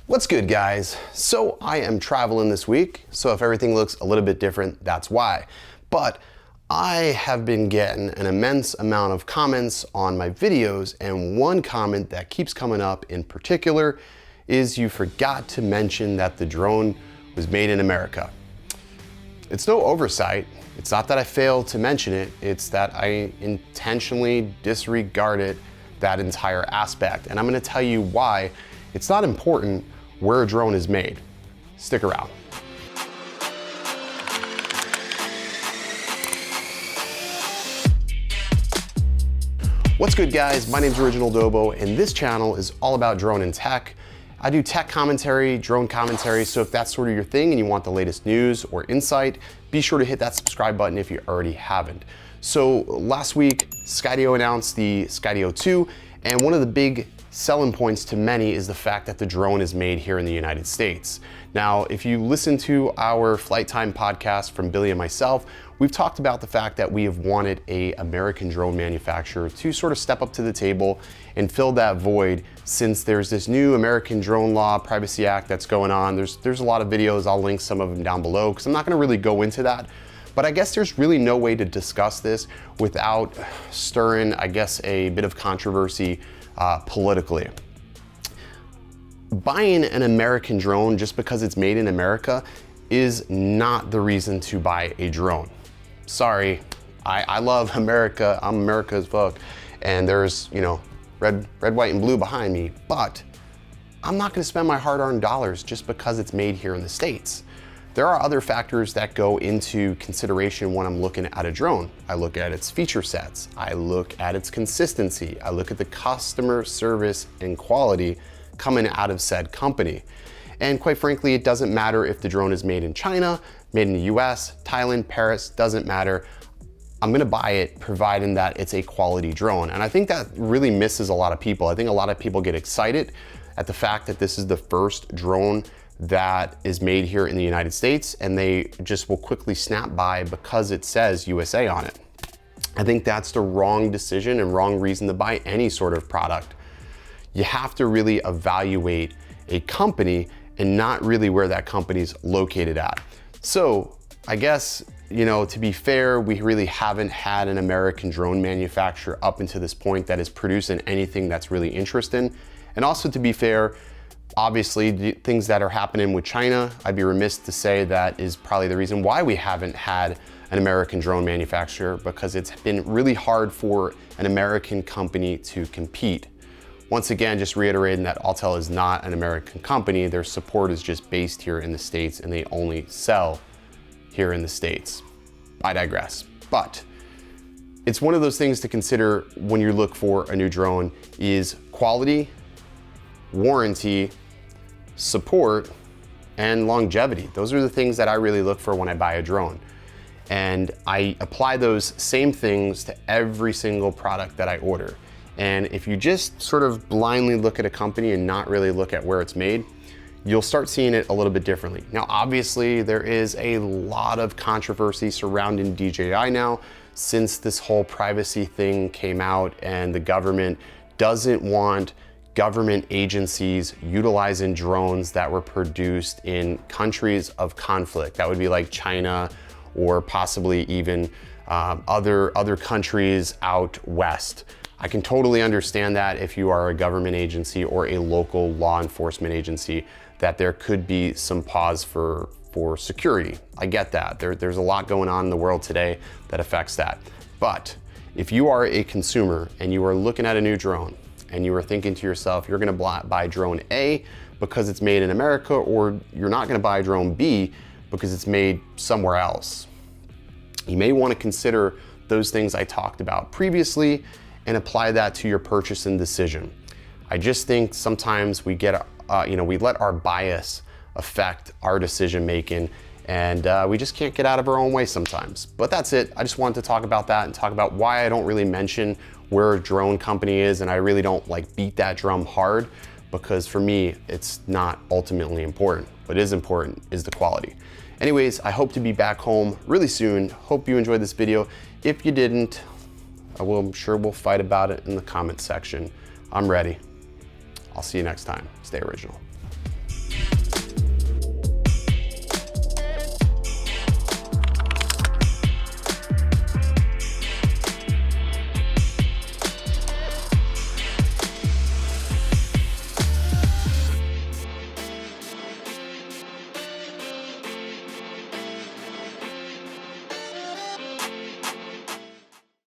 What's good, guys? So I am traveling this week, so if everything looks a little bit different, that's why. But I have been getting an immense amount of comments on my videos, and one comment that keeps coming up in particular is you forgot to mention that the drone was made in America. It's no oversight. It's not that I failed to mention it, it's that I intentionally disregarded that entire aspect. And I'm gonna tell you why it's not important where a drone is made. Stick around. What's good, guys? My name's Original Dobo, and this channel is all about drone and tech. I do tech commentary, drone commentary, so if that's sort of your thing and you want the latest news or insight, be sure to hit that subscribe button if you already haven't. So last week, Skydio announced the Skydio 2, and one of the big selling points to many is the fact that the drone is made here in the United States. Now, if you listen to our Flight Time podcast from Billy and myself, we've talked about the fact that we have wanted an American drone manufacturer to sort of step up to the table and fill that void, since there's this new American Drone Law Privacy Act that's going on. There's a lot of videos, I'll link some of them down below because I'm not gonna really go into that. But I guess there's really no way to discuss this without stirring, I guess, a bit of controversy politically. Buying an American drone just because it's made in America is not the reason to buy a drone. Sorry, I love America, I'm America as fuck, and there's, you know, red, white, and blue behind me, but I'm not gonna spend my hard-earned dollars just because it's made here in the States. There are other factors that go into consideration when I'm looking at a drone. I look at its feature sets, I look at its consistency, I look at the customer service and quality coming out of said company. And quite frankly, it doesn't matter if the drone is made in China, made in the US, Thailand, Paris, doesn't matter. I'm gonna buy it providing that it's a quality drone. And I think that really misses a lot of people. I think a lot of people get excited at the fact that this is the first drone that is made here in the United States, and they just will quickly snap by because it says USA on it. I think that's the wrong decision and wrong reason to buy any sort of product. You have to really evaluate a company and not really where that company's located at. So I guess, you know, to be fair, we really haven't had an American drone manufacturer up until this point that is producing anything that's really interesting. And also, to be fair, obviously, the things that are happening with China, I'd be remiss to say that is probably the reason why we haven't had an American drone manufacturer, because it's been really hard for an American company to compete. Once again, just reiterating that Autel is not an American company. Their support is just based here in the States, and they only sell here in the States. I digress. But it's one of those things to consider when you look for a new drone is quality, warranty, support, and longevity. Those are the things that I really look for when I buy a drone. And I apply those same things to every single product that I order. And if you just sort of blindly look at a company and not really look at where it's made, you'll start seeing it a little bit differently. Now, obviously, there is a lot of controversy surrounding DJI now, since this whole privacy thing came out, and the government doesn't want government agencies utilizing drones that were produced in countries of conflict. That would be like China, or possibly even other countries out west. I can totally understand that if you are a government agency or a local law enforcement agency, that there could be some pause for security. I get that. There's a lot going on in the world today that affects that. But if you are a consumer and you are looking at a new drone, and you are thinking to yourself, you're gonna buy drone A because it's made in America, or you're not gonna buy drone B because it's made somewhere else, you may wanna consider those things I talked about previously and apply that to your purchasing decision. I just think sometimes we get, we let our bias affect our decision making, and we just can't get out of our own way sometimes. But that's it. I just wanted to talk about that and talk about why I don't really mention where a drone company is, and I really don't like beat that drum hard, because for me, it's not ultimately important. What is important is the quality. Anyways, I hope to be back home really soon. Hope you enjoyed this video. If you didn't, I'm sure we'll fight about it in the comment section. I'm ready. I'll see you next time. Stay original.